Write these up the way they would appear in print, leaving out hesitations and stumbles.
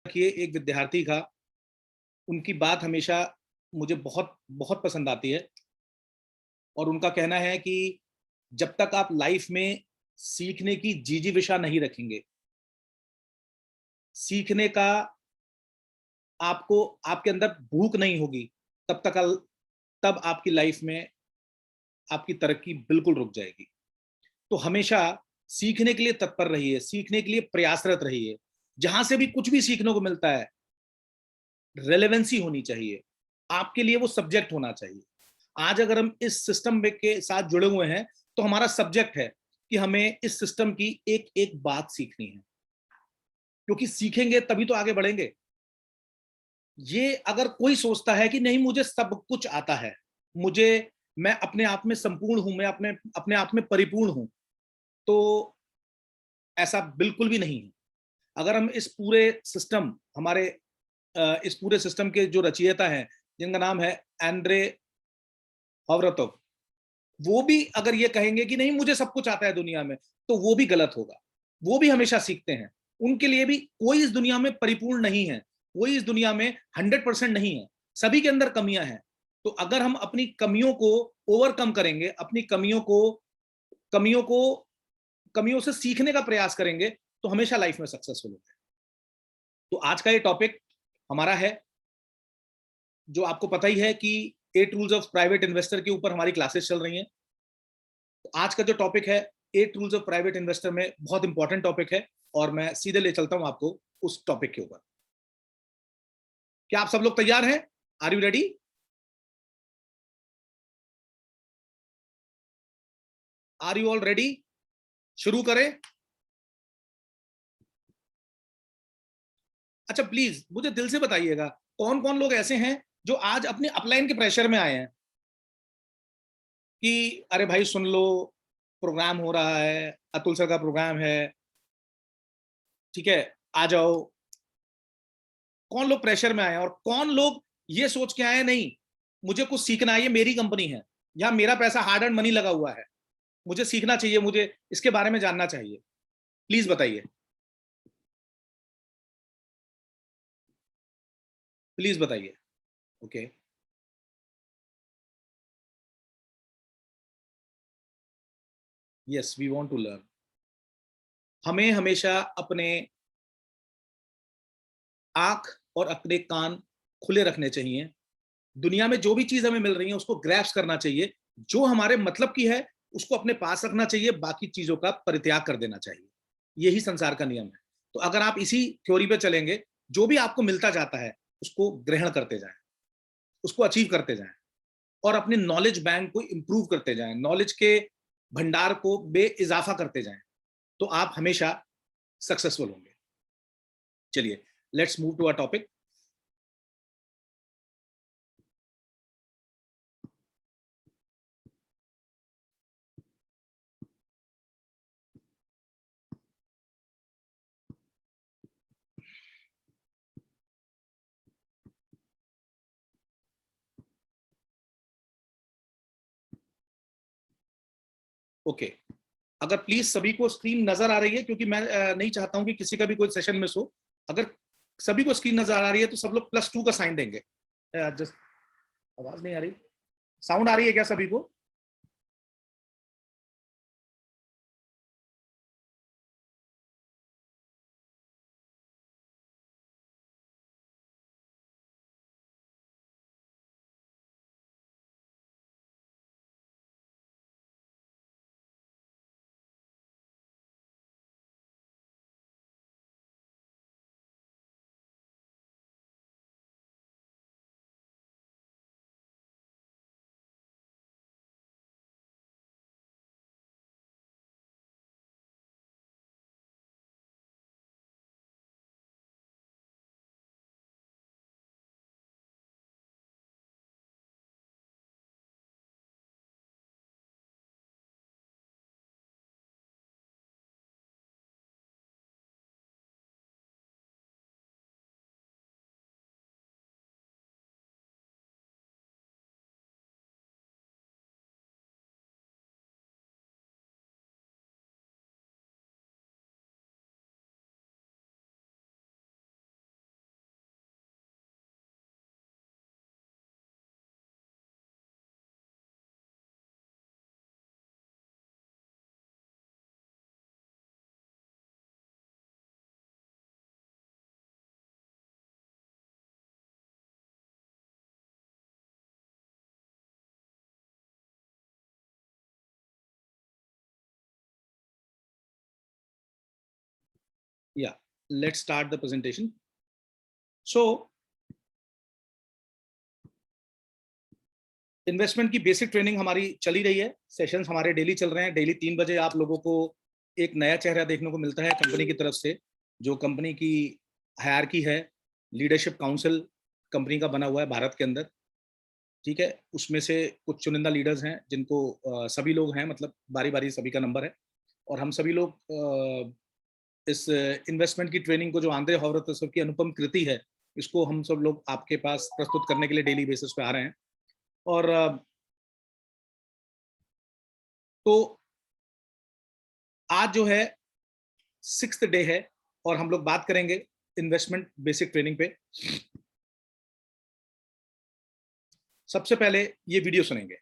रखिए एक विद्यार्थी का, उनकी बात हमेशा मुझे बहुत बहुत पसंद आती है और उनका कहना है कि जब तक आप लाइफ में सीखने की जिजीविषा नहीं रखेंगे, सीखने का आपको आपके अंदर भूख नहीं होगी, तब आपकी लाइफ में आपकी तरक्की बिल्कुल रुक जाएगी। तो हमेशा सीखने के लिए तत्पर रहिए, सीखने के लिए प्रयासरत रहिए। जहां से भी कुछ भी सीखने को मिलता है, रेलेवेंसी होनी चाहिए, आपके लिए वो सब्जेक्ट होना चाहिए। आज अगर हम इस सिस्टम में के साथ जुड़े हुए हैं, तो हमारा सब्जेक्ट है कि हमें इस सिस्टम की एक एक बात सीखनी है, क्योंकि सीखेंगे तभी तो आगे बढ़ेंगे। ये अगर कोई सोचता है कि नहीं मुझे सब कुछ आता है, मुझे मैं अपने आप में संपूर्ण हूं, मैं अपने अपने आप में परिपूर्ण हूं, तो ऐसा बिल्कुल भी नहीं है। अगर हम इस पूरे सिस्टम हमारे इस पूरे सिस्टम के जो रचयिता हैं, जिनका नाम है एंड्रे हॉवरतोव, वो भी अगर ये कहेंगे कि नहीं मुझे सब कुछ आता है दुनिया में, तो वो भी गलत होगा। वो भी हमेशा सीखते हैं। उनके लिए भी कोई इस दुनिया में परिपूर्ण नहीं है, कोई इस दुनिया में 100% नहीं है, सभी के अंदर कमियां हैं। तो अगर हम अपनी कमियों को ओवरकम करेंगे, अपनी कमियों को कमियों से सीखने का प्रयास करेंगे, तो हमेशा लाइफ में सक्सेसफुल होंगे। तो आज का ये टॉपिक हमारा है, जो आपको पता ही है कि 8 रूल्स ऑफ प्राइवेट इन्वेस्टर के ऊपर हमारी क्लासेस चल रही हैं। तो आज का जो टॉपिक है 8 रूल्स ऑफ प्राइवेट इन्वेस्टर में बहुत इंपॉर्टेंट टॉपिक है, और मैं सीधे ले चलता हूं आपको उस टॉपिक के ऊपर। क्या आप सब लोग तैयार हैं? Are you ready? Are you all ready? शुरू करें? अच्छा, प्लीज मुझे दिल से बताइएगा, कौन कौन लोग ऐसे हैं जो आज अपने अपलाइन के प्रेशर में आए हैं कि अरे भाई सुन लो, प्रोग्राम हो रहा है, अतुल सर का प्रोग्राम है, ठीक है, आ जाओ। कौन लोग प्रेशर में आए हैं और कौन लोग ये सोच के आए हैं, नहीं मुझे कुछ सीखना है, ये मेरी कंपनी है, यहाँ मेरा पैसा हार्ड एंड मनी लगा हुआ है, मुझे सीखना चाहिए, मुझे इसके बारे में जानना चाहिए। प्लीज बताइए, प्लीज बताइए। Okay, yes we want to learn. हमें हमेशा अपने आंख और अपने कान खुले रखने चाहिए। दुनिया में जो भी चीज हमें मिल रही है उसको ग्रैप्स करना चाहिए। जो हमारे मतलब की है उसको अपने पास रखना चाहिए, बाकी चीजों का परित्याग कर देना चाहिए। यही संसार का नियम है। तो अगर आप इसी थ्योरी पे चलेंगे, जो भी आपको मिलता जाता है उसको ग्रहण करते जाएं, उसको अचीव करते जाएं, और अपने नॉलेज बैंक को इंप्रूव करते जाएं, नॉलेज के भंडार को बेइजाफा करते जाएं, तो आप हमेशा सक्सेसफुल होंगे। चलिए, let's move to a topic. Okay, अगर प्लीज सभी को स्क्रीन नजर आ रही है, क्योंकि मैं नहीं चाहता हूं कि किसी का भी कोई सेशन मिस हो। अगर सभी को स्क्रीन नजर आ रही है तो सब लोग +2 का साइन देंगे। जस्ट आवाज नहीं आ रही, साउंड आ रही है क्या सभी को? Yeah, let's start the presentation. So investment की बेसिक ट्रेनिंग हमारी चली रही है, सेशंस हमारे डेली चल रहे हैं। डेली 3 बजे आप लोगों को एक नया चेहरा देखने को मिलता है कंपनी की तरफ से, जो कंपनी की हायरार्की है, लीडरशिप काउंसिल कंपनी का बना हुआ है भारत के अंदर, ठीक है। उसमें से कुछ चुनिंदा लीडर्स हैं जिनको सभी लोग हैं, मतलब बारी बारी सभी का नंबर है, और हम सभी लोग इस इन्वेस्टमेंट की ट्रेनिंग को, जो आंद्रे हॉवरतसर की अनुपम कृति है, इसको हम सब लोग आपके पास प्रस्तुत करने के लिए डेली बेसिस पे आ रहे हैं। और तो आज जो है 6th डे है और हम लोग बात करेंगे इन्वेस्टमेंट बेसिक ट्रेनिंग पे। सबसे पहले ये वीडियो सुनेंगे।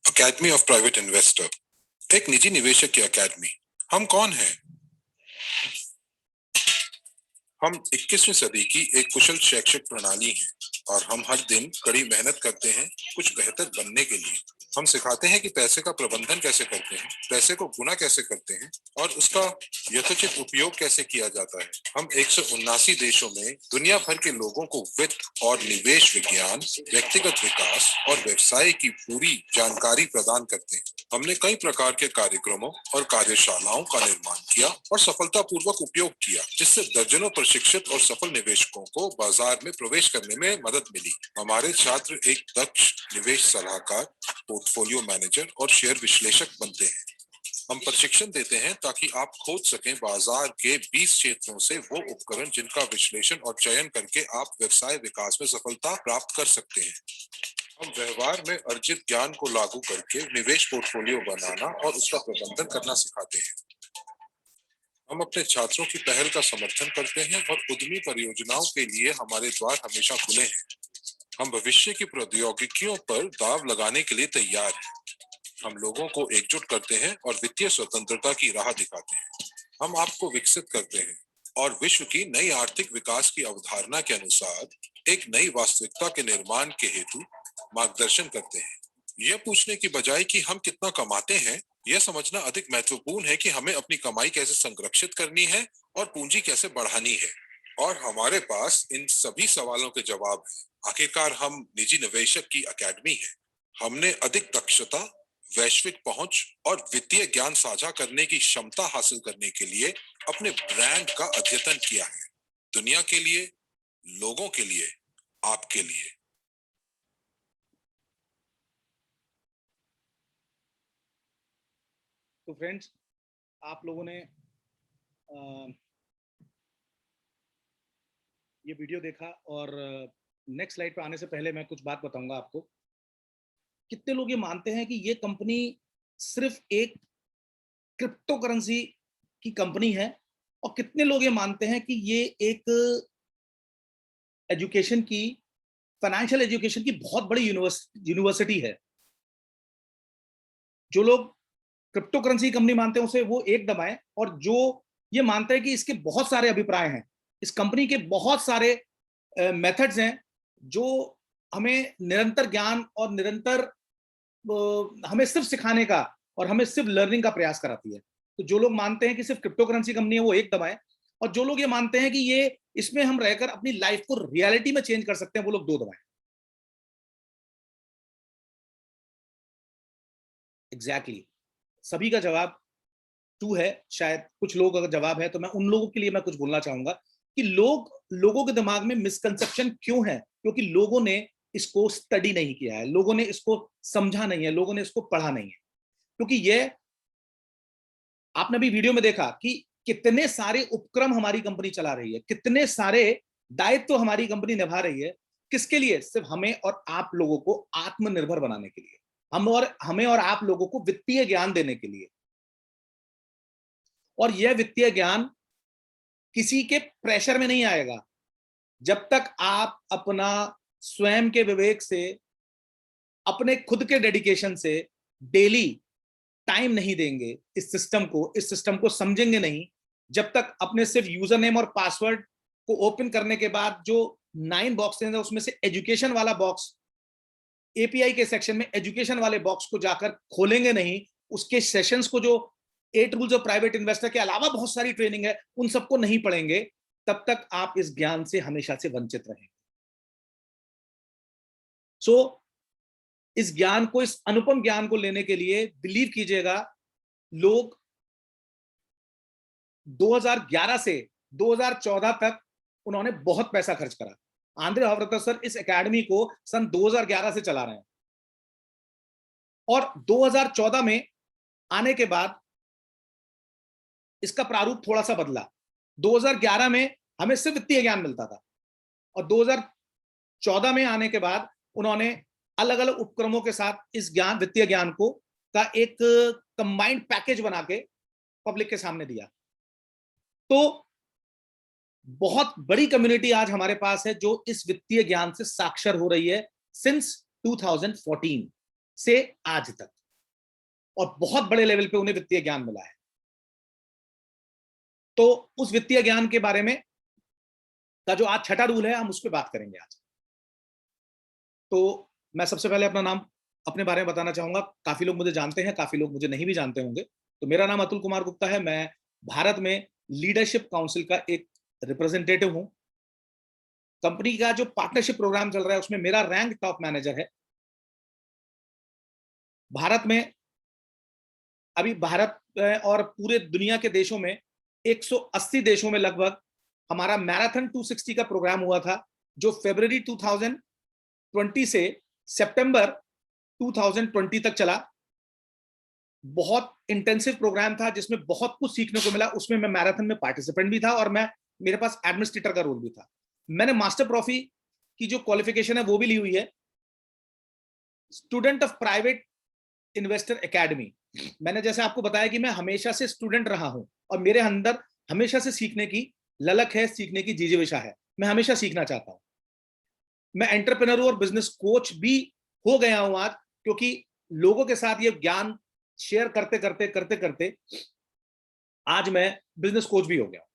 अकेडमी ऑफ प्राइवेट इन्वेस्टर, एक निजी निवेशक की अकेडमी। हम कौन हैं? हम 21वीं सदी की एक कुशल शैक्षिक प्रणाली हैं और हम हर दिन कड़ी मेहनत करते हैं कुछ बेहतर बनने के लिए। हम सिखाते हैं कि पैसे का प्रबंधन कैसे करते हैं, पैसे को गुना कैसे करते हैं और उसका यथोचित उपयोग कैसे किया जाता है। हम 179 देशों में दुनिया भर के लोगों को वित्त और निवेश विज्ञान, व्यक्तिगत विकास और व्यवसाय की पूरी जानकारी प्रदान करते हैं। हमने कई प्रकार के कार्यक्रमों और कार्यशालाओं का निर्माण किया और सफलतापूर्वक उपयोग किया, जिससे दर्जनों प्रशिक्षित और सफल निवेशकों को बाजार में प्रवेश करने में मदद मिली। हमारे छात्र एक दक्ष निवेश सलाहकार, पोर्टफोलियो मैनेजर और शेयर विश्लेषक बनते हैं। हम प्रशिक्षण देते हैं ताकि आप खोज सकें बाजार के 20 क्षेत्रों से वो उपकरण जिनका विश्लेषण और चयन करके आप व्यवसाय विकास में सफलता प्राप्त कर सकते हैं। हम व्यवहार में अर्जित ज्ञान को लागू करके निवेश पोर्टफोलियो बनाना और उसका प्रबंधन करना सिखाते हैं। हम अपने छात्रों की पहल का समर्थन करते हैं और उद्यमी परियोजनाओं के लिए हमारे द्वार हमेशा खुले हैं। हम भविष्य की प्रौद्योगिकियों पर दाव लगाने के लिए तैयार हैं। हम लोगों को एकजुट करते हैं और वित्तीय स्वतंत्रता की राह दिखाते हैं। हम आपको विकसित करते हैं और विश्व की नई आर्थिक विकास की अवधारणा के अनुसार एक नई वास्तविकता के निर्माण के हेतु मार्गदर्शन करते हैं। यह पूछने की बजाय कि हम कितना कमाते हैं, यह समझना अधिक महत्वपूर्ण है कि हमें अपनी कमाई कैसे संरक्षित करनी है और पूंजी कैसे बढ़ानी है। और हमारे पास इन सभी सवालों के जवाब हैं। आखिरकार हम निजी निवेशक की अकेडमी है। हमने अधिक दक्षता, वैश्विक पहुंच और वित्तीय ज्ञान साझा करने की क्षमता हासिल करने के लिए अपने ब्रांड का अद्यतन किया है। दुनिया के लिए, लोगों के लिए, आपके लिए। तो फ्रेंड्स, आप लोगों ने ये वीडियो देखा और नेक्स्ट स्लाइड पे आने से पहले मैं कुछ बात बताऊंगा आपको। कितने लोग ये मानते हैं कि ये कंपनी सिर्फ एक क्रिप्टो करेंसी की कंपनी है, और कितने लोग ये मानते हैं कि ये एक एजुकेशन की, फाइनेंशियल एजुकेशन की बहुत बड़ी यूनिवर्सिटी है। जो लोग क्रिप्टो करेंसी कंपनी मानते हैं उसे वो एक दबाएं, और जो ये मानते हैं कि इसके बहुत सारे अभिप्राय हैं, इस कंपनी के बहुत सारे मेथड्स हैं जो हमें निरंतर ज्ञान और निरंतर हमें सिर्फ सिखाने का और हमें सिर्फ लर्निंग का प्रयास कराती है। तो जो लोग मानते हैं कि सिर्फ क्रिप्टो करेंसी कंपनी है वो एक दबाएं, और जो लोग ये मानते हैं कि ये इसमें हम रहकर अपनी लाइफ को रियलिटी में चेंज कर सकते हैं, वो लोग 2 दबाएं। एग्जैक्टली सभी का जवाब 2 है। शायद कुछ लोग अगर जवाब है तो मैं उन लोगों के लिए मैं कुछ बोलना चाहूंगा कि लोगों के दिमाग में मिसकंसेप्शन क्यों है, क्योंकि लोगों ने इसको स्टडी नहीं किया है, लोगों ने इसको समझा नहीं है, लोगों ने इसको पढ़ा नहीं है। क्योंकि ये आपने भी वीडियो में देखा कि कितने सारे उपक्रम हमारी कंपनी चला रही है, कितने सारे दायित्व हमारी कंपनी निभा रही है। किसके लिए? सिर्फ हमें और आप लोगों को आत्मनिर्भर बनाने के लिए, हमें और आप लोगों को वित्तीय ज्ञान देने के लिए। और यह वित्तीय ज्ञान किसी के प्रेशर में नहीं आएगा जब तक आप अपना स्वयं के विवेक से, अपने खुद के डेडिकेशन से डेली टाइम नहीं देंगे इस सिस्टम को समझेंगे नहीं। जब तक अपने सिर्फ यूजर नेम और पासवर्ड को ओपन करने के बाद जो 9 बॉक्स है उसमें से एजुकेशन वाला बॉक्स, एपीआई के सेक्शन में एजुकेशन वाले बॉक्स को जाकर खोलेंगे नहीं, उसके सेशंस को, जो 8 रूल्स ऑफ प्राइवेट इन्वेस्टर के अलावा बहुत सारी ट्रेनिंग है, उन सबको नहीं पढ़ेंगे, तब तक आप इस ज्ञान से हमेशा से वंचित रहेंगे। सो इस ज्ञान को, इस अनुपम ज्ञान को लेने के लिए बिलीव कीजिएगा, लोग 2011 से 2014 तक उन्होंने बहुत पैसा खर्च करा। आंद्रे हॉवरकर सर इस एकेडमी को सन 2011 से चला रहे हैं, और 2014 में आने के बाद इसका प्रारूप थोड़ा सा बदला। 2011 में हमें सिर्फ वित्तीय ज्ञान मिलता था, और 2014 में आने के बाद उन्होंने अलग अलग उपक्रमों के साथ इस ज्ञान, वित्तीय ज्ञान को का एक कंबाइंड पैकेज बना के पब्लिक के सामने दिया। तो बहुत बड़ी कम्युनिटी आज हमारे पास है जो इस वित्तीय ज्ञान से साक्षर हो रही है सिंस 2014 से आज तक, और बहुत बड़े लेवल पे उन्हें वित्तीय ज्ञान मिला है। तो उस वित्तीय ज्ञान के बारे में का जो आज छठा रूल है, हम उस पर बात करेंगे आज। तो मैं सबसे पहले अपना नाम, अपने बारे में बताना चाहूंगा। काफी लोग मुझे जानते हैं, काफी लोग मुझे नहीं भी जानते होंगे। तो मेरा नाम अतुल कुमार गुप्ता है। मैं भारत में लीडरशिप काउंसिल का एक रिप्रेजेंटेटिव हूं। कंपनी का जो पार्टनरशिप प्रोग्राम चल रहा है उसमें मेरा रैंक टॉप मैनेजर है। भारत में अभी, भारत और पूरे दुनिया के देशों में 180 देशों में लगभग हमारा मैराथन 260 का प्रोग्राम हुआ था, जो फरवरी 2020 से सितंबर 2020 तक चला। बहुत इंटेंसिव प्रोग्राम था जिसमें बहुत कुछ सीखने को मिला। उसमें मैं मैराथन में पार्टिसिपेंट भी था, और मेरे पास एडमिनिस्ट्रेटर का रोल भी था। मैंने मास्टर ट्रॉफी की जो क्वालिफिकेशन है वो भी ली हुई है, student of private investor academy. मैंने जैसे आपको बताया कि मैं हमेशा से स्टूडेंट रहा हूं, और मेरे अंदर हमेशा से सीखने की ललक है, सीखने की जिज्ञासा है। मैं हमेशा सीखना चाहता हूं। मैं एंटरप्रेन्योर और बिजनेस कोच भी हो गया हूं आज, क्योंकि लोगों के साथ ये ज्ञान शेयर करते करते आज मैं बिजनेस कोच भी हो गया।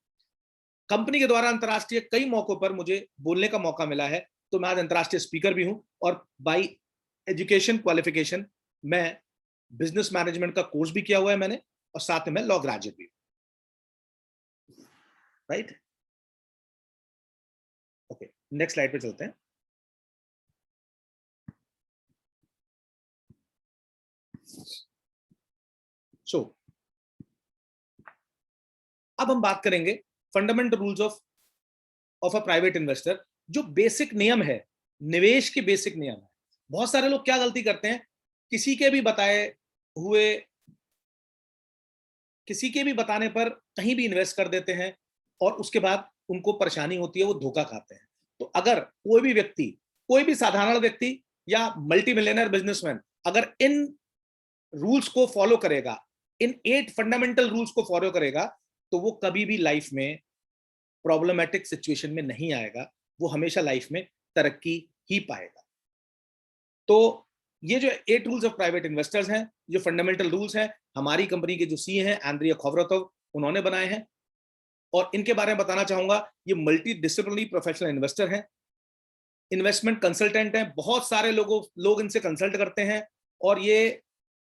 कंपनी के द्वारा अंतर्राष्ट्रीय कई मौकों पर मुझे बोलने का मौका मिला है, तो मैं आज अंतर्राष्ट्रीय स्पीकर भी हूं। और बाय एजुकेशन क्वालिफिकेशन मैं बिजनेस मैनेजमेंट का कोर्स भी किया हुआ है मैंने, और साथ में मैं लॉ ग्रेजुएट भी हूं। राइट, ओके, नेक्स्ट स्लाइड पे चलते हैं। सो अब हम बात करेंगे fundamental rules of a private investor. जो बेसिक नियम है, निवेश के बेसिक नियम है। बहुत सारे लोग क्या गलती करते हैं, किसी के भी बताने पर कहीं भी इन्वेस्ट कर देते हैं, और उसके बाद उनको परेशानी होती है, वो धोखा खाते हैं। तो अगर कोई भी व्यक्ति, कोई भी साधारण व्यक्ति या मल्टी मिलियनर बिजनेसमैन अगर इन रूल्स को फॉलो करेगा, इन 8 फंडामेंटल रूल्स को फॉलो करेगा, तो वो कभी भी लाइफ में प्रॉब्लमेटिक सिचुएशन में नहीं आएगा। वो हमेशा लाइफ में तरक्की ही पाएगा। तो ये जो 8 रूल्स ऑफ प्राइवेट इन्वेस्टर्स हैं, जो फंडामेंटल रूल्स हैं, हमारी कंपनी के जो सीए हैं आंद्रिया खोवरोतोव, उन्होंने बनाए हैं। और इनके बारे में बताना चाहूंगा, ये मल्टी डिसिप्लिनरी प्रोफेशनल इन्वेस्टर हैं, इन्वेस्टमेंट कंसल्टेंट हैं। बहुत सारे लोग इनसे कंसल्ट करते हैं, और ये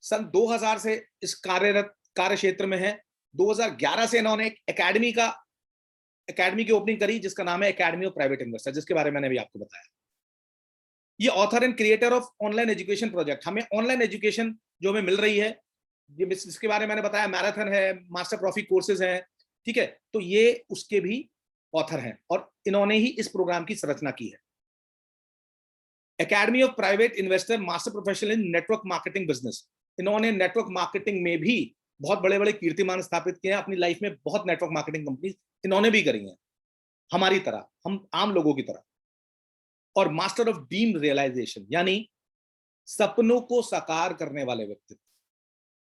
सन 2000 से इस कार्य क्षेत्र में है। 2011 से इन्होंने एक एकेडमी की ओपनिंग करी, जिसका नाम है एकेडमी ऑफ प्राइवेट इन्वेस्टर, जिसके बारे में मैंने भी आपको बताया। ये author and creator of online education project. हमें ऑनलाइन एजुकेशन जो हमें मिल रही है, जिसके बारे में मैंने बताया, मैराथन है, मास्टर ट्रॉफी कोर्सेज हैं, ठीक है। तो ये उसके भी ऑथर हैं, और इन्होंने ही इस प्रोग्राम की संरचना की है। Academy of private investor master professional in network marketing business. इन्होंने नेटवर्क मार्केटिंग में भी बहुत बड़े बड़े कीर्तिमान स्थापित किए हैं अपनी लाइफ में। बहुत नेटवर्क मार्केटिंग कंपनी इन्होंने भी करी हैं, हमारी तरह, हम आम लोगों की तरह। और मास्टर ऑफ ड्रीम रियलाइजेशन, यानी सपनों को साकार करने वाले व्यक्तित्व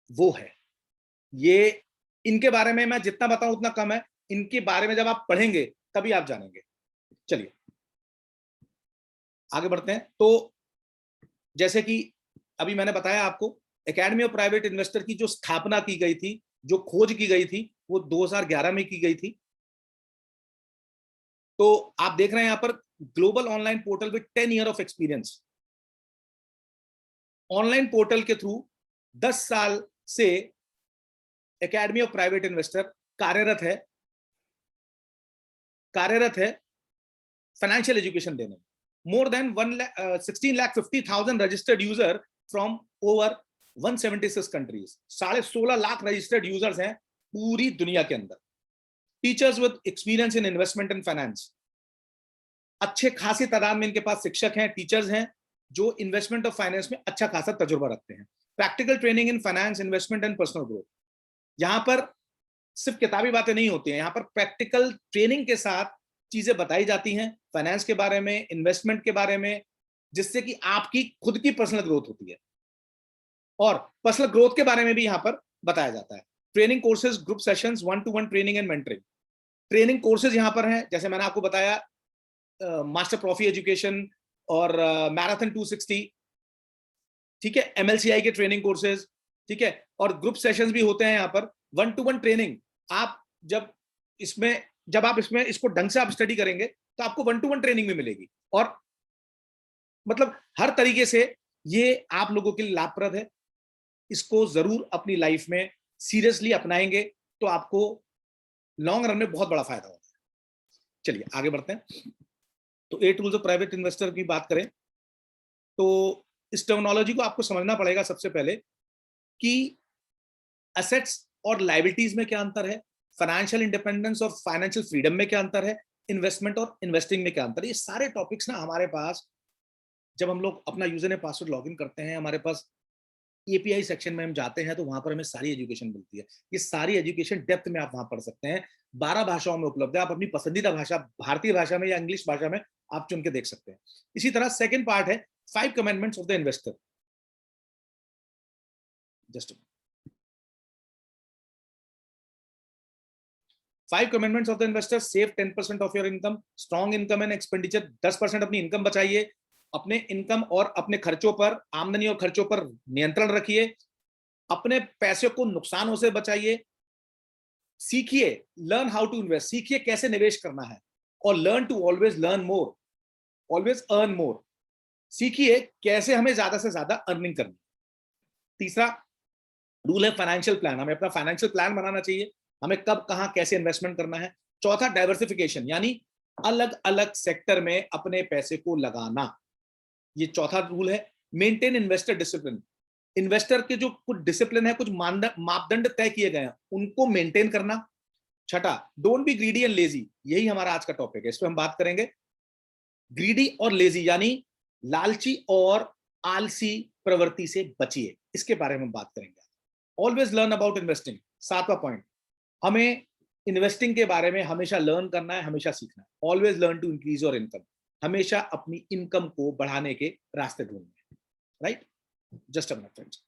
वो है ये। इनके बारे में मैं जितना बताऊं उतना कम है। इनके बारे में जब आप पढ़ेंगे तभी आप जानेंगे। चलिए आगे बढ़ते हैं। तो जैसे कि अभी मैंने बताया आपको, एकेडमी ऑफ प्राइवेट इन्वेस्टर की जो स्थापना की गई थी, जो खोज की गई थी, वो 2011 में की गई थी। तो आप देख रहे हैं यहां पर, global online portal with 10 year of experience. Online portal के थ्रू 10 साल से एकेडमी ऑफ प्राइवेट इन्वेस्टर कार्यरत है फाइनेंशियल एजुकेशन देने में। More than 16,50,000 registered user from over 176 countries. 16.5 lakh registered users हैं पूरी दुनिया के अंदर। Teachers with experience in investment and finance, अच्छे खासी तादाद में इनके पास शिक्षक हैं, टीचर्स हैं जो इन्वेस्टमेंट और फाइनेंस में अच्छा खासा तजुर्बा रखते हैं। Practical training in finance, investment and personal growth. यहाँ पर सिर्फ किताबी बातें नहीं होती हैं, यहाँ पर प्रैक्टिकल ट्रेनिंग के साथ चीजें बताई जाती हैं फाइनेंस के बारे में, इन्वेस्टमेंट के बारे में, जिससे कि आपकी खुद की पर्सनल ग्रोथ होती है। और पर्सनल ग्रोथ के बारे में भी यहाँ पर बताया जाता है। Training courses, group sessions, 1-to-1 training and mentoring. Training courses यहाँ पर हैं, जैसे मैंने आपको बताया मास्टर प्रॉफी एजुकेशन और मैराथन 260, ठीक है, MLCI के ट्रेनिंग कोर्सेज, ठीक है, और ग्रुप सेशंस भी होते हैं यहाँ पर। 1-to-1 ट्रेनिंग, आप जब आप इसमें इसको ढंग से आप स्टडी करेंगे तो आपको 1-to-1 ट्रेनिंग भी मिलेगी। और मतलब हर तरीके से ये आप लोगों के लिए लाभप्रद है। इसको जरूर अपनी लाइफ में सीरियसली अपनाएंगे तो आपको लॉन्ग रन में बहुत बड़ा फायदा होगा। चलिए आगे बढ़ते हैं। तो 8 रूल्स ऑफ प्राइवेट इन्वेस्टर की बात करें तो इस टर्मिनोलॉजी को आपको समझना पड़ेगा सबसे पहले कि एसेट्स और लायबिलिटीज में क्या अंतर है, फाइनेंशियल इंडिपेंडेंस और फाइनेंशियल फ्रीडम में क्या अंतर है, इन्वेस्टमेंट और इन्वेस्टिंग में क्या अंतर है। ये सारे टॉपिक्स ना हमारे पास, जब हम लोग अपना यूजर नेम पासवर्ड लॉगिन करते हैं, हमारे पास एपीआई सेक्शन में हम जाते हैं तो वहां पर हमें सारी एजुकेशन मिलती है। ये सारी एजुकेशन डेप्थ में आप वहां पढ़ सकते हैं। 12 भाषाओं में उपलब्ध है। आप अपनी पसंदीदा भाषा, भारतीय भाषा में या इंग्लिश भाषा में आप चुन के देख सकते हैं। इसी तरह सेकंड पार्ट है 5 commandments of the investor. Just 5 commandments of the investor. Save 10% of your income. Strong income and expenditure. 10% अपनी इनकम बचाइए। अपने इनकम और अपने खर्चों पर, आमदनी और खर्चों पर नियंत्रण रखिए। अपने पैसे को नुकसानों से बचाइए। सीखिए, लर्न हाउ टू इन्वेस्ट, सीखिए कैसे निवेश करना है। और learn to always learn more, always earn more, सीखिए कैसे हमें ज्यादा से ज्यादा अर्निंग करनी। तीसरा रूल है फाइनेंशियल प्लान। हमें अपना फाइनेंशियल प्लान बनाना चाहिए, हमें कब कहां कैसे इन्वेस्टमेंट करना है। चौथा डाइवर्सिफिकेशन, यानी अलग अलग सेक्टर में अपने पैसे को लगाना, ये चौथा रूल है। मेंटेन इन्वेस्टर डिसिप्लिन, इन्वेस्टर के जो कुछ डिसिप्लिन है, कुछ मापदंड तय किए गए हैं, उनको मेंटेन करना। छठा, don't be greedy and lazy, यही हमारा आज का टॉपिक है, इस पर हम बात करेंगे। ग्रीडी और लेजी यानी लालची और आलसी प्रवृत्ति से बचिए, इसके बारे में बात करेंगे। ऑलवेज लर्न अबाउट इन्वेस्टिंग, 7वां पॉइंट, हमें इन्वेस्टिंग के बारे में हमेशा लर्न करना है, हमेशा सीखना है। Always learn to increase your income, हमेशा अपनी इनकम को बढ़ाने के रास्ते ढूंढने, right. Just a minute friends.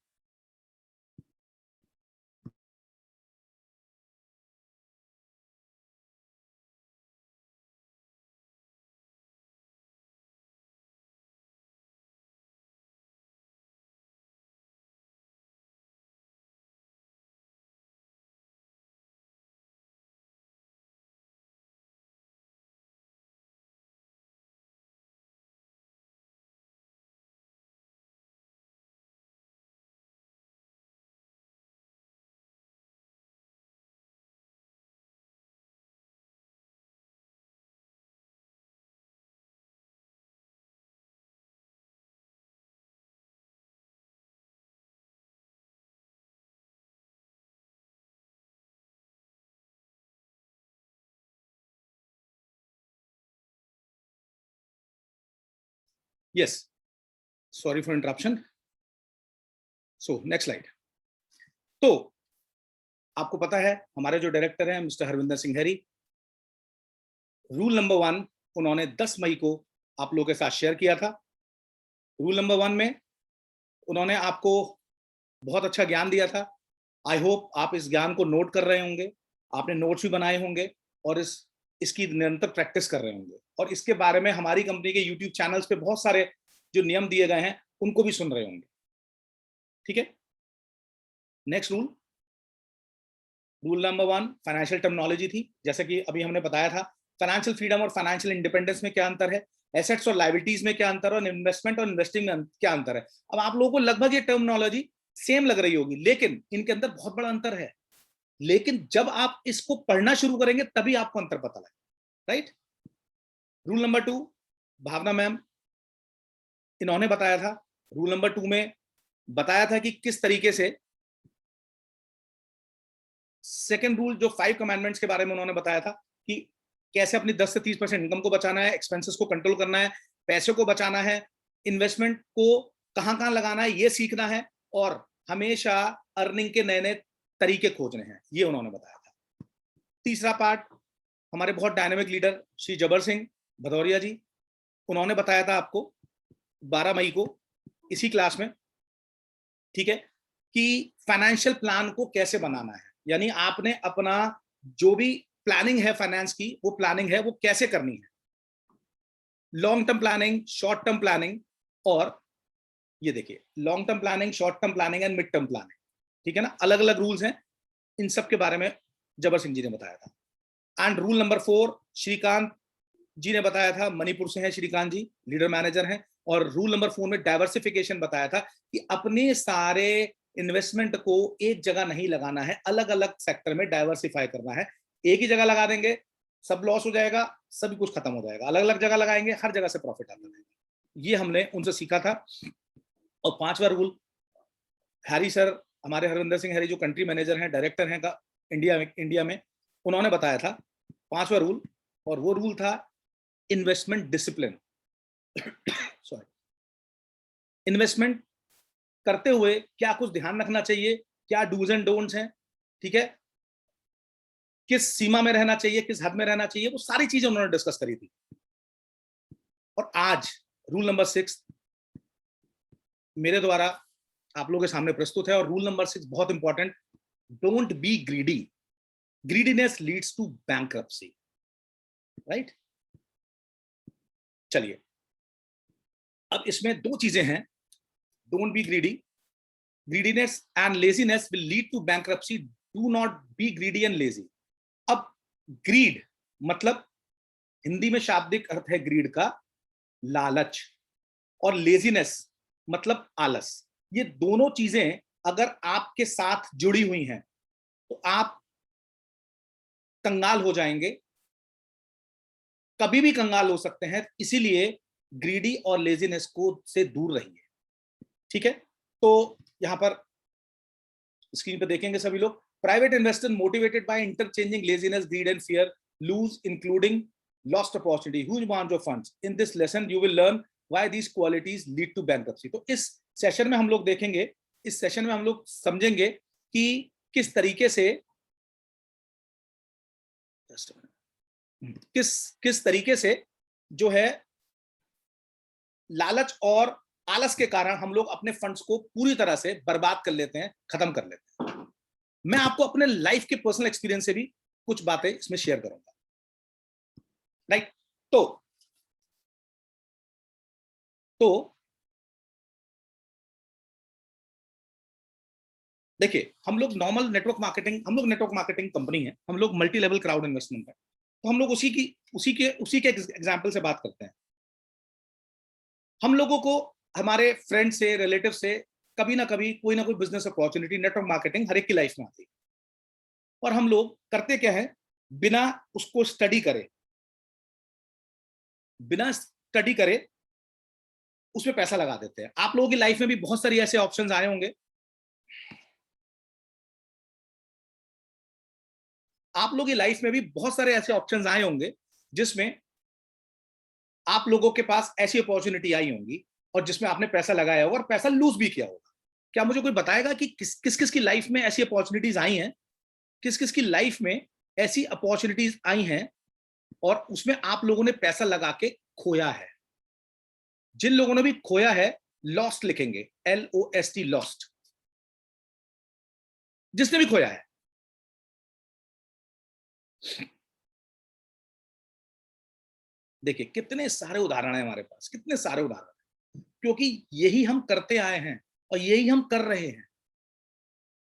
Yes, sorry for interruption. So next slide. तो आपको पता है हमारे जो डायरेक्टर हैं mister Harvinder Singh Harry, rule number 1 उन्होंने 10 मई को आप लोगों के साथ शेयर किया था। रूल नंबर 1 में उन्होंने आपको बहुत अच्छा ज्ञान दिया था। आई होप आप इस ज्ञान को नोट कर रहे होंगे, आपने नोट्स भी बनाए होंगे और इसकी निरंतर प्रैक्टिस कर रहे होंगे। और इसके बारे में हमारी कंपनी के यूट्यूब चैनल्स पे बहुत सारे जो नियम दिए गए हैं उनको भी सुन रहे होंगे, ठीक है। Next rule, rule number 1 financial terminology थी, जैसे कि अभी हमने बताया था। फाइनेंशियल फ्रीडम और फाइनेंशियल इंडिपेंडेंस में क्या अंतर है, एसेट्स और लायबिलिटीज में क्या अंतर है, और इन्वेस्टमेंट और इन्वेस्टिंग में क्या अंतर है। अब आप लोगों को लगभग ये टर्मिनोलॉजी सेम लग रही होगी, लेकिन इनके अंदर बहुत बड़ा अंतर है। लेकिन जब आप इसको पढ़ना शुरू करेंगे तभी आपको अंतर पता लगेगा, राइट। रूल नंबर 2 भावना मैम इन्होंने बताया था। रूल नंबर 2 में बताया था कि किस तरीके से, सेकेंड रूल जो 5 कमांडमेंट्स के बारे में उन्होंने बताया था कि कैसे अपनी 10 से 30% इनकम को बचाना है, एक्सपेंसेस को कंट्रोल करना है, पैसे को बचाना है, इन्वेस्टमेंट को कहां कहां लगाना है ये सीखना है, और हमेशा अर्निंग के नए नए तरीके खोजने हैं, ये उन्होंने बताया था। तीसरा पार्ट हमारे बहुत डायनेमिक लीडर श्री जबर सिंह भदौरिया जी, उन्होंने बताया था आपको 12 मई को इसी क्लास में, ठीक है, कि फाइनेंशियल प्लान को कैसे बनाना है। यानी आपने अपना जो भी प्लानिंग है फाइनेंस की, वो प्लानिंग है वो कैसे करनी है, long term planning, short term planning, और ये देखिए long term planning, short term planning and mid term planning, ठीक है ना, अलग अलग रूल्स हैं, इन सब के बारे में जबर सिंह जी ने बताया था। एंड रूल नंबर 4 श्रीकांत जी ने बताया था, मणिपुर से हैं श्रीकांत जी, लीडर मैनेजर हैं, और रूल नंबर 4 में डाइवर्सिफिकेशन बताया था कि अपने सारे इन्वेस्टमेंट को एक जगह नहीं लगाना है, अलग अलग सेक्टर में डाइवर्सिफाई करना है। एक ही जगह लगा देंगे सब लॉस हो जाएगा, सभी कुछ खत्म हो जाएगा, अलग अलग जगह लगाएंगे हर जगह से प्रॉफिट आता रहेगा। ये हमने उनसे सीखा था। और 5वां रूल हैरी सर, हमारे हरविंदर सिंह हैरी जो कंट्री मैनेजर हैं, डायरेक्टर हैं का इंडिया में, उन्होंने बताया था 5वां रूल, और वो रूल था इन्वेस्टमेंट डिसिप्लिन। सॉरी, इन्वेस्टमेंट करते हुए क्या कुछ ध्यान रखना चाहिए, क्या डूज एंड डोंट्स हैं, ठीक है, किस सीमा में रहना चाहिए, किस हद में रहना चाहिए, वो सारी चीजें उन्होंने डिस्कस करी थी। और आज रूल नंबर 6 मेरे द्वारा आप लोगों के सामने प्रस्तुत है, और रूल नंबर 6 बहुत important, don't be greedy, greediness leads to bankruptcy, right. चलिए, अब इसमें 2 चीजें हैं, don't be greedy, greediness and laziness will lead to bankruptcy, do not be greedy and lazy. अब ग्रीड मतलब हिंदी में शाब्दिक अर्थ है ग्रीड का लालच, और लेजीनेस मतलब आलस। ये दोनों चीजें अगर आपके साथ जुड़ी हुई हैं तो आप कंगाल हो जाएंगे, कभी भी कंगाल हो सकते हैं, इसीलिए ग्रीडी और लेजीनेस को से दूर रहिए, ठीक है। तो यहां पर स्क्रीन पर देखेंगे सभी लोग, private investor motivated by interchanging laziness, greed and fear lose including lost opportunity, huge amount of funds. In this lesson you will learn why these qualities lead to bankruptcy. तो इस सेशन में हम लोग देखेंगे, इस सेशन में हम लोग समझेंगे कि किस तरीके से किस तरीके से जो है लालच और आलस के कारण हम लोग अपने फंड्स को पूरी तरह से बर्बाद कर लेते हैं, खत्म कर लेते हैं। मैं आपको अपने लाइफ के पर्सनल एक्सपीरियंस से भी कुछ बातें इसमें शेयर करूंगा, राइट। तो देखिए, हम लोग नॉर्मल नेटवर्क मार्केटिंग, हम लोग नेटवर्क मार्केटिंग कंपनी है, हम लोग मल्टी लेवल क्राउड इन्वेस्टमेंट है, तो हम लोग उसी के एग्जांपल से बात करते हैं। हम लोगों को हमारे फ्रेंड से, रिलेटिव से कभी ना कभी कोई ना कोई बिजनेस अपॉर्चुनिटी, नेटवर्क मार्केटिंग हर एक की लाइफ में आती है, और हम लोग करते क्या है, बिना उसको स्टडी करे, बिना स्टडी करे उसमें पैसा लगा देते हैं। आप लोगों की लाइफ में भी बहुत सारी ऐसे ऑप्शंस आए होंगे, आप लोगों की लाइफ में भी बहुत सारे ऐसे ऑप्शंस आए होंगे जिसमें आप लोगों के पास ऐसी अपॉर्चुनिटी आई होंगी और जिसमें आपने पैसा लगाया होगा और पैसा लूज भी किया होगा। क्या मुझे कोई बताएगा कि किस किस की लाइफ में ऐसी अपॉर्चुनिटीज आई हैं, किस किस की लाइफ में ऐसी अपॉर्चुनिटीज आई हैं और उसमें आप लोगों ने पैसा लगा के खोया है? जिन लोगों ने भी खोया है, लॉस्ट लिखेंगे, LOST, लॉस्ट। जिसने भी खोया है, देखिए कितने सारे उदाहरण हैं हमारे पास, कितने सारे उदाहरण, क्योंकि यही हम करते आए हैं और यही हम कर रहे हैं।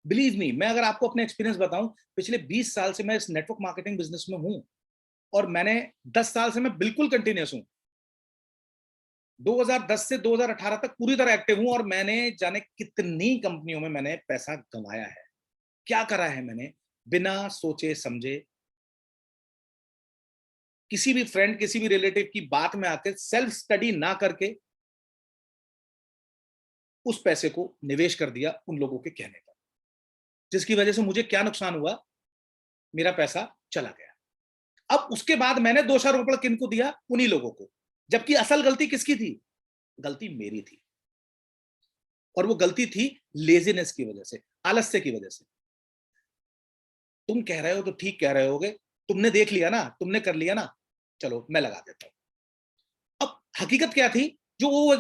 बिलीव मी, मैं अगर आपको अपने एक्सपीरियंस बताऊं, पिछले 20 साल से मैं इस नेटवर्क मार्केटिंग बिजनेस में हूं और मैंने 10 साल से मैं बिल्कुल कंटिन्यूस हूं। 2010 से 2018 तक पूरी तरह एक्टिव हूं और मैंने जाने कितनी कंपनियों में मैंने पैसा कमाया है। क्या करा है मैंने, बिना सोचे समझे, किसी भी फ्रेंड, किसी भी रिलेटिव की बात में आकर सेल्फ स्टडी ना करके उस पैसे को निवेश कर दिया उन लोगों के कहने पर, जिसकी वजह से मुझे क्या नुकसान हुआ, मेरा पैसा चला गया। अब उसके बाद मैंने दोषारोपण किनको दिया, उन्हीं लोगों को, जबकि असल गलती किसकी थी, गलती मेरी थी। और वो गलती थी लेजीनेस की वजह से, आलस्य की वजह से। तुम कह रहे हो तो ठीक कह रहे होगे, तुमने देख लिया ना, तुमने कर लिया ना, चलो मैं लगा देता हूं। अब हकीकत क्या थी, वो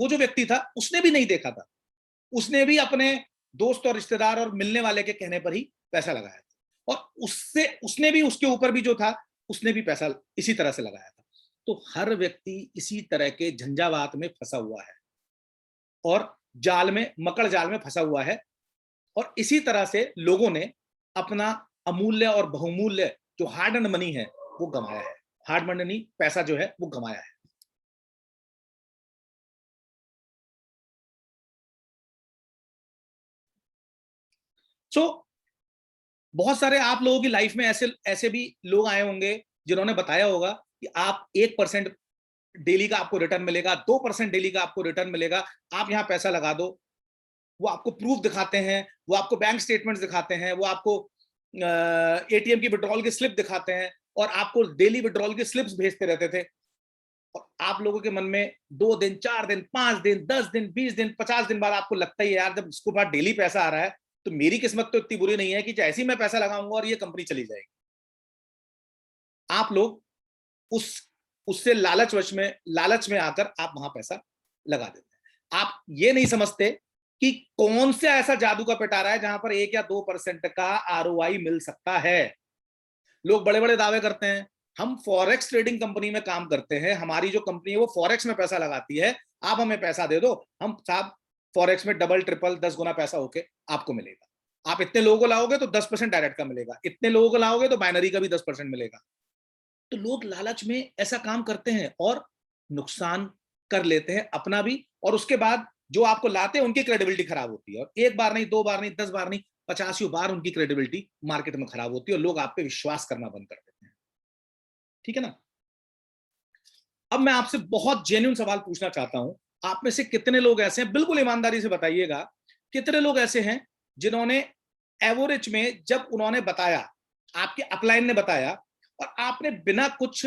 जो व्यक्ति था उसने भी नहीं देखा था, उसने भी अपने दोस्त और रिश्तेदार और मिलने वाले के कहने पर ही पैसा लगाया था, और उससे उसने भी, उसके ऊपर भी जो था उसने भी पैसा इसी तरह से लगाया था। तो हर व्यक्ति इसी तरह के झंझावात में फंसा हुआ है और जाल में, मकड़ जाल में फंसा हुआ है, और इसी तरह से लोगों ने अपना अमूल्य और बहुमूल्य जो हार्ड एंड मनी है वो गंवाया है। हार्ड मनी, पैसा जो है वो गंवाया है। सो बहुत सारे आप लोगों की लाइफ में ऐसे ऐसे भी लोग आए होंगे जिन्होंने बताया होगा कि आप 1% डेली का आपको रिटर्न मिलेगा, 2% डेली का आपको रिटर्न मिलेगा, आप यहां पैसा लगा दो। वो आपको प्रूफ दिखाते हैं, वो आपको बैंक स्टेटमेंट्स दिखाते हैं, वो आपको एटीएम की विड्रॉल की स्लिप दिखाते हैं, और आपको डेली विड्रॉल की स्लिप्स भेजते रहते थे। और आप लोगों के मन में 2 दिन, 4 दिन, 5 दिन, 10 दिन, 20 दिन, 50 दिन बाद आपको लगता है यार, जब इसको बाद डेली पैसा आ रहा है तो मेरी किस्मत तो इतनी बुरी नहीं है कि जैसे ही मैं पैसा लगाऊंगा और ये कंपनी चली जाएगी। आप लोग उस उससे लालच में आकर आप वहां पैसा लगा देते हैं। आप ये नहीं समझते कि कौन सा ऐसा जादू का पिटारा है जहां पर 1 या 2% का आरओआई मिल सकता है। लोग बड़े बड़े दावे करते हैं, हम फॉरेक्स ट्रेडिंग कंपनी में काम करते हैं, हमारी जो कंपनी है वो फॉरेक्स में पैसा लगाती है, आप हमें पैसा दे दो, हम साहब फॉरेक्स में डबल ट्रिपल 10 गुना पैसा होके आपको मिलेगा। आप इतने लोगों को लाओगे तो 10% डायरेक्ट का मिलेगा, इतने लोगों को लाओगे तो बाइनरी का भी 10% मिलेगा। तो लोग लालच में ऐसा काम करते हैं और नुकसान कर लेते हैं अपना भी, और उसके बाद जो आपको लाते हैं उनकी क्रेडिबिलिटी खराब होती है, और एक बार नहीं, 2 बार नहीं, 10 बार नहीं, 50 बार उनकी क्रेडिबिलिटी मार्केट में खराब होती है और लोग आप पे विश्वास करना बंद कर देते हैं। ठीक है ना। अब मैं आपसे बहुत जेन्युइन सवाल पूछना चाहता हूं, आप में से कितने लोग ऐसे हैं, बिल्कुल ईमानदारी से बताइएगा, कितने लोग ऐसे हैं जिन्होंने एवरेज में, जब उन्होंने बताया, आपके अपलाइन ने बताया और आपने बिना कुछ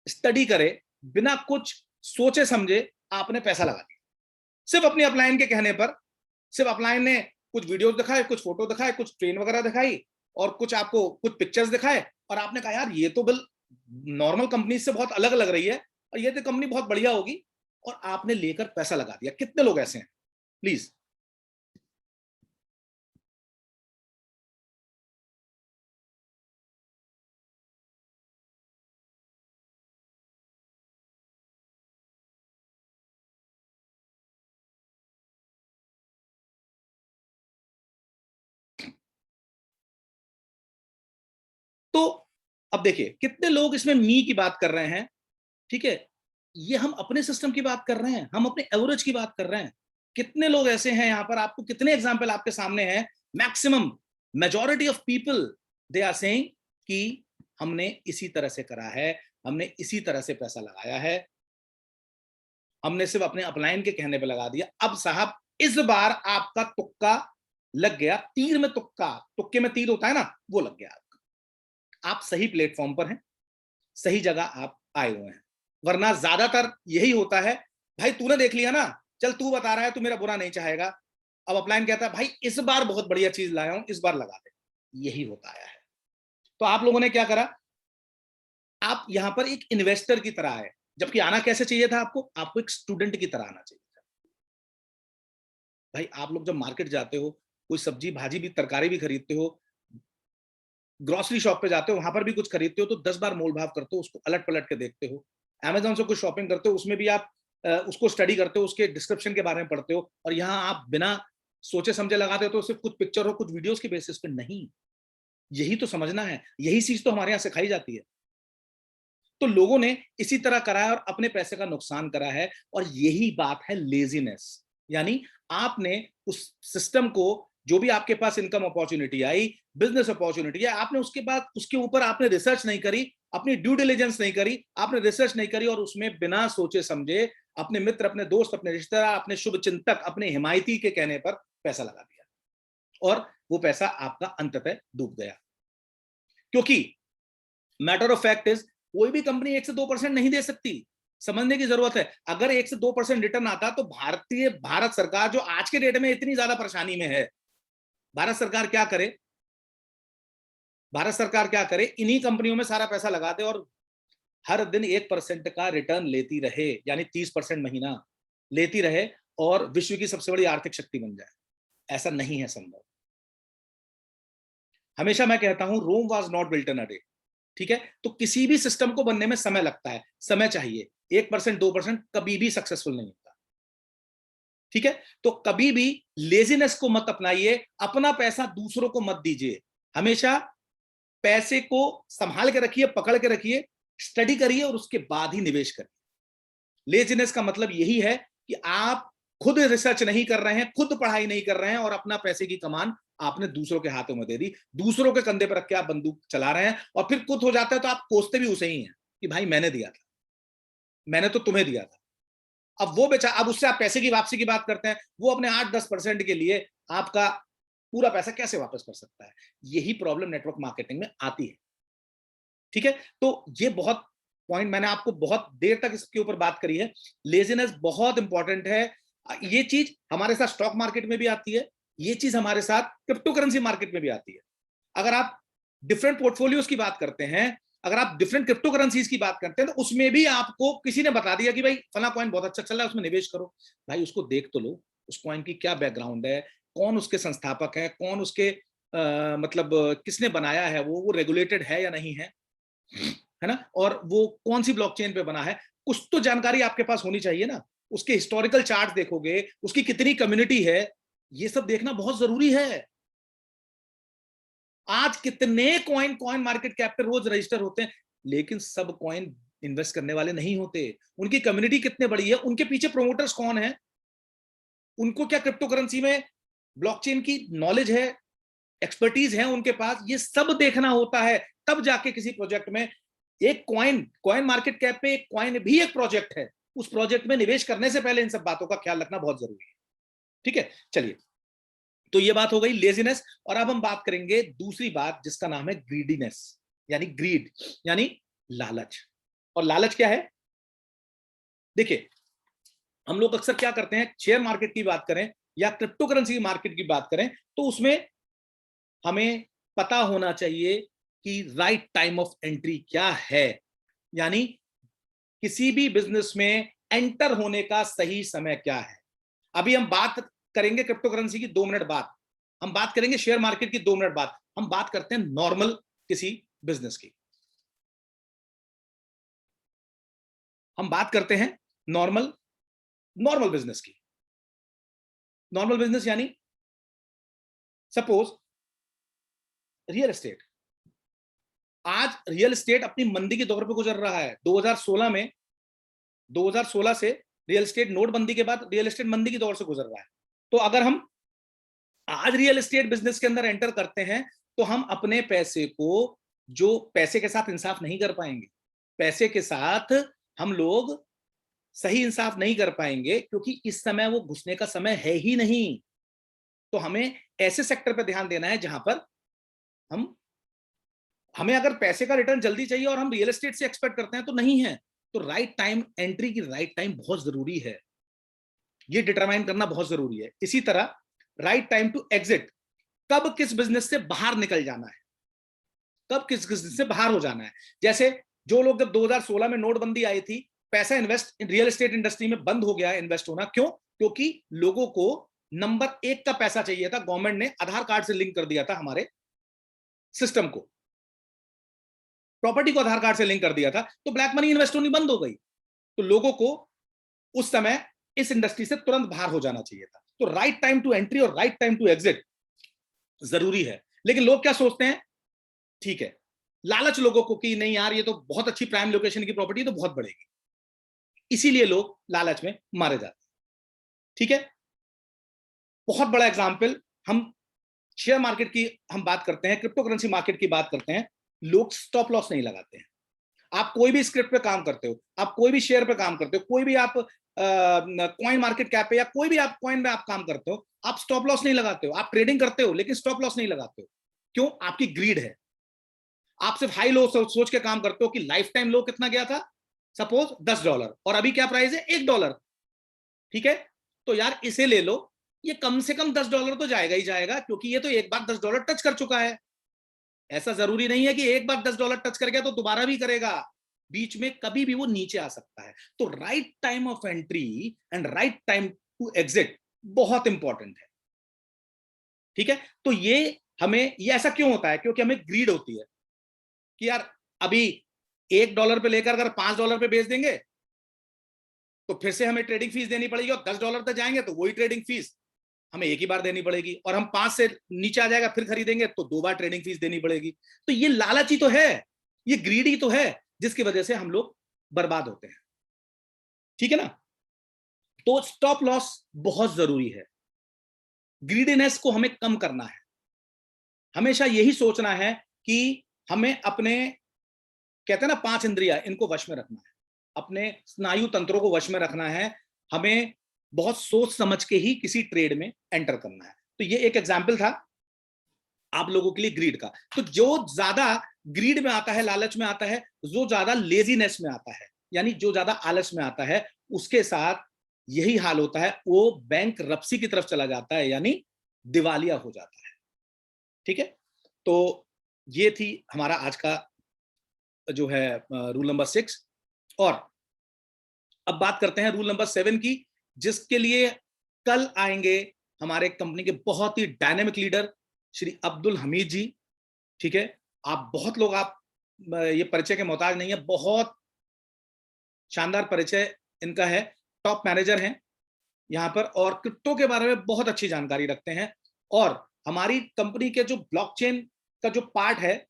स्टडी करे, बिना कुछ सोचे समझे आपने पैसा लगा दिया, सिर्फ अपनी अपलाइन के कहने पर। सिर्फ अपलाइन ने कुछ वीडियोस दिखाए, कुछ फोटो दिखाए, कुछ ट्रेन वगैरह दिखाई, और कुछ आपको कुछ पिक्चर्स दिखाए, और आपने कहा यार ये तो बिल नॉर्मल कंपनी से बहुत अलग लग रही है और ये तो कंपनी बहुत बढ़िया होगी, और आपने लेकर पैसा लगा दिया। कितने लोग ऐसे हैं प्लीज। तो अब देखिए कितने लोग इसमें मी की बात कर रहे हैं। ठीक है, ये हम अपने सिस्टम की बात कर रहे हैं, हम अपने एवरेज की बात कर रहे हैं। कितने लोग ऐसे हैं यहां पर, आपको कितने एग्जाम्पल आपके सामने हैं, maximum majority of people they are saying कि हमने इसी तरह से करा है, हमने इसी तरह से पैसा लगाया है, हमने सिर्फ अपने अपलाइन के कहने पे लगा दिया। अब साहब इस बार आपका तुक्का लग गया, तीर में तुक्का, तुक्के में तीर होता है ना, वो लग गया आपका। आप सही प्लेटफॉर्म पर हैं, सही जगह आप आए हुए हैं। वरना ज्यादातर यही होता है, भाई तूने देख लिया ना, चल तू बता रहा है, तू मेरा बुरा नहीं चाहेगा। अब अपलाइन कहता है भाई इस बार बहुत बढ़िया चीज लाया हूं, इस बार लगा दे। यही होता है। तो आप लोगों ने क्या करा, आप यहां पर एक इन्वेस्टर की तरह आए, जबकि आना कैसे चाहिए था आपको, आपको एक स्टूडेंट की तरह आना चाहिए था। भाई आप लोग जब मार्केट जाते हो, कोई सब्जी भाजी भी, तरकारी भी खरीदते हो, ग्रोसरी शॉप पे जाते हो, वहां पर भी कुछ खरीदते हो तो 10 बार मोल भाव करते हो, उसको अलट पलट के देखते हो। अमेजोन से कुछ शॉपिंग करते हो, उसमें भी आप उसको स्टडी करते हो, उसके डिस्क्रिप्शन के बारे में पढ़ते हो, और यहाँ आप बिना सोचे समझे लगाते हो तो सिर्फ कुछ पिक्चर हो, कुछ वीडियोस के बेसिस पे नहीं। यही तो समझना है, यही चीज तो हमारे यहाँ सिखाई जाती है। तो लोगों ने इसी तरह करा है और अपने पैसे का नुकसान करा है। और यही बात है लेजीनेस, यानी आपने उस सिस्टम को, जो भी आपके पास इनकम अपॉर्चुनिटी आई, बिजनेस अपॉर्चुनिटी है, आपने उसके बाद उसके ऊपर आपने रिसर्च नहीं करी, अपनी ड्यू डिलिजेंस नहीं करी, आपने रिसर्च नहीं करी, और उसमें बिना सोचे समझे अपने मित्र, अपने दोस्त, अपने रिश्तेदार, अपने शुभ चिंतक, अपने हिमायती के कहने पर पैसा लगा दिया, और वो पैसा आपका अंततः डूब गया। क्योंकि मैटर ऑफ फैक्ट इज, कोई भी कंपनी 1 से 2% नहीं दे सकती। समझने की जरूरत है। अगर 1 से 2% रिटर्न आता तो भारत सरकार, जो आज के डेट में इतनी ज्यादा परेशानी में है, भारत सरकार क्या करे? भारत सरकार क्या करे? इन्हीं कंपनियों में सारा पैसा लगा दे और हर दिन 1% का रिटर्न लेती रहे, यानी 30% महीना लेती रहे, और विश्व की सबसे बड़ी आर्थिक शक्ति बन जाए। ऐसा नहीं है संभव। हमेशा मैं कहता हूं, Rome was not built in a day. ठीक है, तो किसी भी सिस्टम को बनने में समय लगता है, समय चाहिए। 1% 2% कभी भी सक्सेसफुल नहीं होता। ठीक है, तो कभी भी लेजीनेस को मत अपनाइए, अपना पैसा दूसरों को मत दीजिए। हमेशा पैसे को संभाल के रखिए, पकड़ के रखिए, स्टडी करिए और उसके बाद ही निवेश करिए। लेजीनेस का मतलब यही है कि आप खुद रिसर्च नहीं कर रहे हैं, खुद पढ़ाई नहीं कर रहे हैं, और अपना पैसे की कमान आपने दूसरों के हाथों में दे दी, दूसरों के कंधे पर रख के आप बंदूक चला रहे हैं, और फिर कुछ हो जाता है तो आप कोसते भी उसे ही हैं कि भाई मैंने दिया था, मैंने तो तुम्हें दिया था। अब वो बेचा, अब उससे आप पैसे की वापसी की बात करते हैं, वो अपने 8-10% के लिए आपका पूरा पैसा कैसे वापस कर सकता है? यही प्रॉब्लम नेटवर्क मार्केटिंग में आती है। ठीक है, तो ये बहुत पॉइंट मैंने आपको बहुत देर तक इसके ऊपर बात करी है। लेजीनेस बहुत इंपॉर्टेंट है। ये चीज हमारे साथ स्टॉक मार्केट में भी आती है, ये चीज हमारे साथ क्रिप्टो करेंसी मार्केट में भी आती है। अगर आप डिफरेंट पोर्टफोलियोज की बात करते हैं, अगर आप डिफरेंट क्रिप्टो करेंसीज की बात करते हैं, तो उसमें भी आपको किसी ने बता दिया कि भाई फला कॉइन बहुत अच्छा चल रहा है, उसमें निवेश करो। भाई उसको देख तो लो, उस कॉइन की क्या बैकग्राउंड है, कौन उसके संस्थापक है, कौन उसके मतलब किसने बनाया है, वो रेगुलेटेड है या नहीं है ना, और वो कौन सी ब्लॉकचेन पे बना है, कुछ तो जानकारी आपके पास होनी चाहिए ना। उसके हिस्टोरिकल चार्ट देखोगे, उसकी कितनी कम्युनिटी है, ये सब देखना बहुत जरूरी है। आज कितने कॉइन मार्केट कैप पे रोज रजिस्टर होते हैं, लेकिन सब कॉइन इन्वेस्ट करने वाले नहीं होते। उनकी कम्युनिटी कितने बड़ी है, उनके पीछे प्रोमोटर्स कौन है, उनको क्या क्रिप्टो करेंसी में ब्लॉकचेन की नॉलेज है, एक्सपर्टीज है उनके पास, ये सब देखना होता है। तब जाके किसी प्रोजेक्ट में, एक कॉइन मार्केट कैप पे एक कॉइन भी एक प्रोजेक्ट है, उस प्रोजेक्ट में निवेश करने से पहले इन सब बातों का ख्याल रखना बहुत जरूरी है। ठीक है, चलिए, तो ये बात हो गई लेजीनेस। और अब हम बात करेंगे दूसरी बात, जिसका नाम है ग्रीडीनेस, यानी ग्रीड, यानी लालच। और लालच क्या है? देखिए, हम लोग अक्सर क्या करते हैं, शेयर मार्केट की बात करें या क्रिप्टो करेंसी मार्केट की बात करें, तो उसमें हमें पता होना चाहिए कि राइट टाइम ऑफ एंट्री क्या है, यानी किसी भी बिजनेस में एंटर होने का सही समय क्या है। अभी हम बात करेंगे क्रिप्टो करेंसी की 2 मिनट बाद, हम बात करेंगे शेयर मार्केट की 2 मिनट बाद, हम बात करते हैं नॉर्मल किसी बिजनेस की। हम बात करते हैं नॉर्मल नॉर्मल बिजनेस की। नॉर्मल बिजनेस यानी सपोज रियल एस्टेट। आज रियल एस्टेट अपनी मंदी के दौर पे गुजर रहा है। 2016 से रियल एस्टेट, नोटबंदी के बाद रियल एस्टेट मंदी के दौर से गुजर रहा है। तो अगर हम आज रियल एस्टेट बिजनेस के अंदर एंटर करते हैं, तो हम अपने पैसे को, जो पैसे के साथ इंसाफ नहीं कर पाएंगे, पैसे के साथ हम लोग सही इंसाफ नहीं कर पाएंगे, क्योंकि इस समय वो घुसने का समय है ही नहीं। तो हमें ऐसे सेक्टर पर ध्यान देना है जहां पर हमें अगर पैसे का रिटर्न जल्दी चाहिए और हम रियल एस्टेट से एक्सपेक्ट करते हैं, तो नहीं है। तो राइट टाइम एंट्री की राइट टाइम बहुत जरूरी है, ये डिटरमाइन करना बहुत जरूरी है। इसी तरह राइट टाइम टू एग्जिट, कब किस बिजनेस से बाहर निकल जाना है, कब किस बिजनेस से बाहर हो जाना है। जैसे जो लोग जब 2016 में नोटबंदी आई थी, पैसा इन्वेस्ट रियल एस्टेट इंडस्ट्री में बंद हो गया इन्वेस्ट होना। क्यों? क्योंकि लोगों को नंबर 1 का पैसा चाहिए था। गवर्नमेंट ने आधार कार्ड से लिंक कर दिया था हमारे सिस्टम को, प्रॉपर्टी को आधार कार्ड से लिंक कर दिया था, तो ब्लैक मनी इन्वेस्ट होनी बंद हो गई। तो लोगों को उस समय इस इंडस्ट्री से तुरंत बाहर हो जाना चाहिए था। तो राइट टाइम टू एंट्री और राइट टाइम टू एग्जिट जरूरी है। लेकिन लोग क्या सोचते हैं, ठीक है लालच लोगों को कि नहीं यार ये तो बहुत अच्छी प्राइम लोकेशन की प्रॉपर्टी तो बहुत बढ़ेगी, इसीलिए लोग लालच में मारे जाते हैं। ठीक है, बहुत बड़ा एग्जाम्पल, हम शेयर मार्केट की हम बात करते हैं, क्रिप्टो करेंसी मार्केट की बात करते हैं, लोग स्टॉप लॉस नहीं लगाते हैं। आप कोई भी स्क्रिप्ट पे काम करते हो, आप कोई भी शेयर पे काम करते हो, कोई भी आप कॉइन मार्केट कैप पे या कोई भी आप कॉइन में आप काम करते हो, आप स्टॉप लॉस नहीं लगाते हो। आप ट्रेडिंग करते हो लेकिन स्टॉप लॉस नहीं लगाते हो। क्यों? आपकी ग्रीड है। आप सिर्फ हाई लो सोच के काम करते हो कि लाइफ टाइम लो कितना गया था, सपोज $10, और अभी क्या प्राइस है, $1। ठीक है, तो यार इसे ले लो, ये कम से कम $10 तो जाएगा ही जाएगा, क्योंकि ये तो एक बार $10 टच कर चुका है। ऐसा जरूरी नहीं है कि एक बार $10 टच कर गया तो दोबारा भी करेगा, बीच में कभी भी वो नीचे आ सकता है। तो right time of entry and right time to exit बहुत इंपॉर्टेंट है। ठीक है, तो ये ऐसा क्यों होता है? क्योंकि हमें ग्रीड होती है कि यार अभी $1 पे लेकर अगर $5 पे बेच देंगे तो फिर से हमें ट्रेडिंग फीस देनी पड़ेगी, और $10 तक जाएंगे तो वही ट्रेडिंग फीस हमें एक ही बार देनी पड़ेगी, और हम 5 से नीचे आ जाएगा फिर खरीदेंगे तो 2 बार ट्रेडिंग फीस देनी पड़ेगी। तो ये लालच ही तो है, ये ग्रीड ही तो है, जिसकी वजह से हम लोग बर्बाद होते हैं। ठीक है ना? तो स्टॉप लॉस बहुत जरूरी है। ग्रीडीनेस को हमें कम करना है। हमेशा यही सोचना है कि हमें अपने, कहते हैं ना 5 इंद्रियां, इनको वश में रखना है, अपने स्नायु तंत्रों को वश में रखना है। हमें बहुत सोच समझ के ही किसी ट्रेड में एंटर करना है। तो ये एक एग्जाम्पल था आप लोगों के लिए ग्रीड का। तो जो ज्यादा ग्रीड में आता है, लालच में आता है, जो ज्यादा लेजीनेस में आता है, यानी जो ज्यादा आलस में आता है, उसके साथ यही हाल होता है, वो बैंक रप्सी की तरफ चला जाता है, यानी दिवालिया हो जाता है। ठीक है, तो ये थी हमारा आज का जो है रूल नंबर 6। और अब बात करते हैं रूल नंबर 7 की, जिसके लिए कल आएंगे हमारे कंपनी के बहुत ही डायनेमिक लीडर श्री अब्दुल हमीद जी। ठीक है, आप बहुत लोग, आप ये परिचय के मोहताज नहीं है, बहुत शानदार परिचय इनका है। टॉप मैनेजर हैं यहाँ पर, और क्रिप्टो के बारे में बहुत अच्छी जानकारी रखते हैं। और हमारी कंपनी के जो ब्लॉकचेन का जो पार्ट है,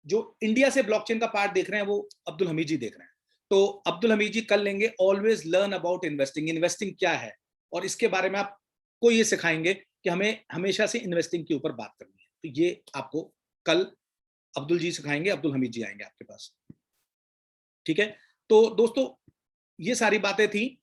जो इंडिया से ब्लॉकचेन का पार्ट देख रहे हैं, वो अब्दुल हमीद जी देख रहे हैं। तो अब्दुल हमीद जी कल लेंगे always learn about investing, investing क्या है, और इसके बारे में आपको ये सिखाएंगे कि हमें हमेशा से इन्वेस्टिंग के ऊपर बात करनी है। तो ये आपको कल अब्दुल जी सिखाएंगे, अब्दुल हमीद जी आएंगे आपके पास। ठीक है, तो दोस्तों ये सारी बातें थी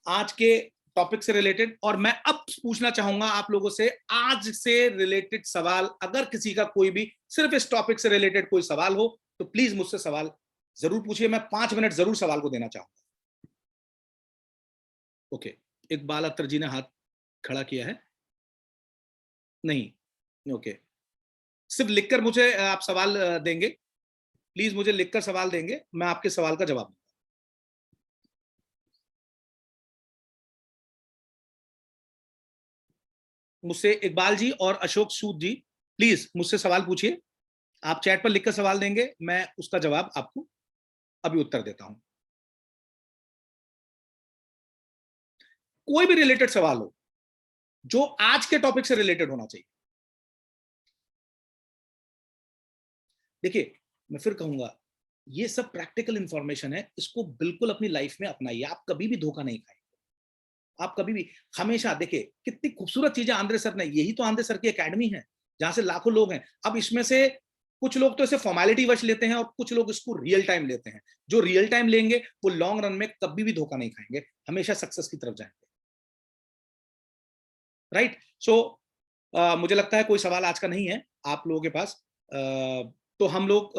आज के टॉपिक से रिलेटेड, और मैं अब पूछना चाहूंगा आप लोगों से आज से रिलेटेड सवाल। अगर किसी का कोई भी सिर्फ इस टॉपिक से रिलेटेड कोई सवाल हो तो प्लीज मुझसे सवाल जरूर पूछिए, मैं 5 मिनट जरूर सवाल को देना चाहूंगा। ओके, इकबाल अख्तर जी ने हाथ खड़ा किया है? नहीं, ओके, सिर्फ लिखकर मुझे आप सवाल देंगे, प्लीज मुझे लिखकर सवाल देंगे, मैं आपके सवाल का जवाब दूंगा। मुझसे इकबाल जी और अशोक सूद जी प्लीज मुझसे सवाल पूछिए। आप चैट पर लिखकर सवाल देंगे, मैं उसका जवाब आपको अभी उत्तर देता हूं। कोई भी रिलेटेड सवाल हो जो आज के टॉपिक से रिलेटेड होना चाहिए। देखिए, मैं फिर कहूंगा, ये सब प्रैक्टिकल इंफॉर्मेशन है, इसको बिल्कुल अपनी लाइफ में अपनाइए। आप कभी भी धोखा नहीं खाएंगे, आप कभी भी, हमेशा। देखिए कितनी खूबसूरत चीजें आंद्रे सर ने, यही तो आंद्रे सर की एकेडमी है जहां से लाखों लोग हैं। अब इसमें से कुछ लोग तो इसे फॉर्मेलिटी वश लेते हैं और कुछ लोग इसको रियल टाइम लेते हैं। जो रियल टाइम लेंगे वो लॉन्ग रन में कभी भी धोखा नहीं खाएंगे, हमेशा सक्सेस की तरफ जाएंगे। राइट, सो मुझे लगता है कोई सवाल आज का नहीं है आप लोगों के पास। तो हम लोग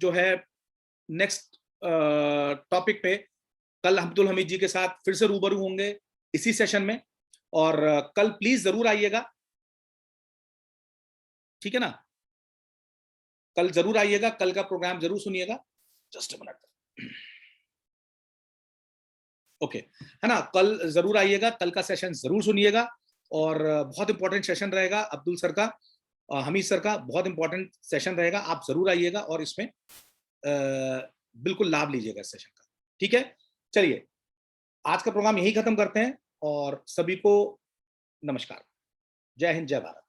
जो है नेक्स्ट टॉपिक पे कल अब्दुल हमीद जी के साथ फिर से रूबरू होंगे इसी सेशन में, और कल प्लीज जरूर आइएगा। ठीक है ना, कल जरूर आइएगा, कल का प्रोग्राम जरूर सुनिएगा। जस्ट अ मिनट, ओके, है ना, कल जरूर आइएगा, कल का सेशन जरूर सुनिएगा। और बहुत इंपॉर्टेंट सेशन रहेगा अब्दुल सर का, हमीद सर का बहुत इंपॉर्टेंट सेशन रहेगा। आप जरूर आइएगा और इसमें बिल्कुल लाभ लीजिएगा इस सेशन का। ठीक है, चलिए आज का प्रोग्राम यही खत्म करते हैं, और सभी को नमस्कार, जय हिंद, जय भारत।